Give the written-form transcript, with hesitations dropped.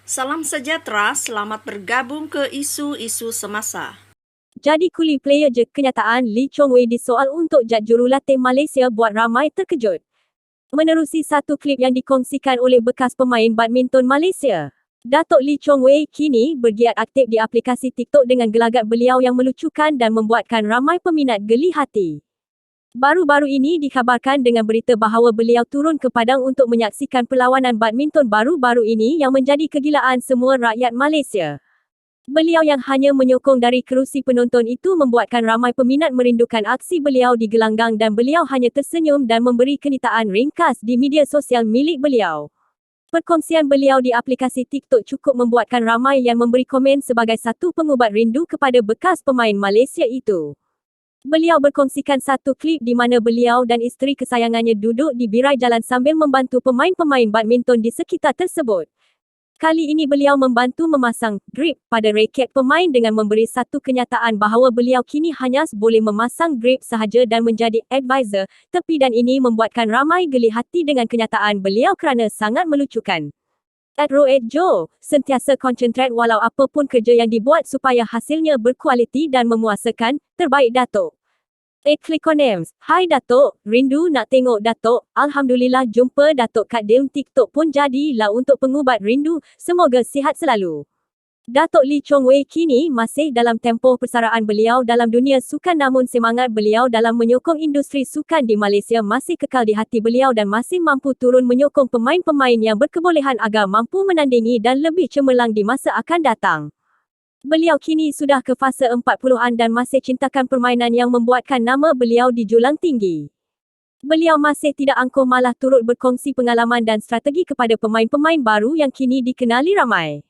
Salam sejahtera, selamat bergabung ke isu-isu semasa. Jadi kuli player je kenyataan Lee Chong Wei disoal untuk jad jurulatih Malaysia buat ramai terkejut. Menerusi satu klip yang dikongsikan oleh bekas pemain badminton Malaysia, Datuk Lee Chong Wei kini bergiat aktif di aplikasi TikTok dengan gelagat beliau yang melucukan dan membuatkan ramai peminat geli hati. Baru-baru ini dikabarkan dengan berita bahawa beliau turun ke padang untuk menyaksikan perlawanan badminton baru-baru ini yang menjadi kegilaan semua rakyat Malaysia. Beliau yang hanya menyokong dari kerusi penonton itu membuatkan ramai peminat merindukan aksi beliau di gelanggang dan beliau hanya tersenyum dan memberi kenyataan ringkas di media sosial milik beliau. Perkongsian beliau di aplikasi TikTok cukup membuatkan ramai yang memberi komen sebagai satu pengubat rindu kepada bekas pemain Malaysia itu. Beliau berkongsikan satu klip di mana beliau dan isteri kesayangannya duduk di birai jalan sambil membantu pemain-pemain badminton di sekitar tersebut. Kali ini beliau membantu memasang grip pada raket pemain dengan memberi satu kenyataan bahawa beliau kini hanya boleh memasang grip sahaja dan menjadi advisor tepi dan ini membuatkan ramai geli hati dengan kenyataan beliau kerana sangat melucukan. Roed Joe sentiasa konsentrat walau apapun kerja yang dibuat supaya hasilnya berkualiti dan memuasakan. Terbaik Datuk. Klik on names. Hai Datuk, rindu nak tengok Datuk. Alhamdulillah jumpa Datuk kat dalam TikTok pun jadilah untuk pengubat rindu. Semoga sihat selalu. Datuk Lee Chong Wei kini masih dalam tempoh persaraan beliau dalam dunia sukan namun semangat beliau dalam menyokong industri sukan di Malaysia masih kekal di hati beliau dan masih mampu turun menyokong pemain-pemain yang berkebolehan agar mampu menandingi dan lebih cemerlang di masa akan datang. Beliau kini sudah ke fasa 40-an dan masih cintakan permainan yang membuatkan nama beliau dijulang tinggi. Beliau masih tidak angkuh malah turut berkongsi pengalaman dan strategi kepada pemain-pemain baru yang kini dikenali ramai.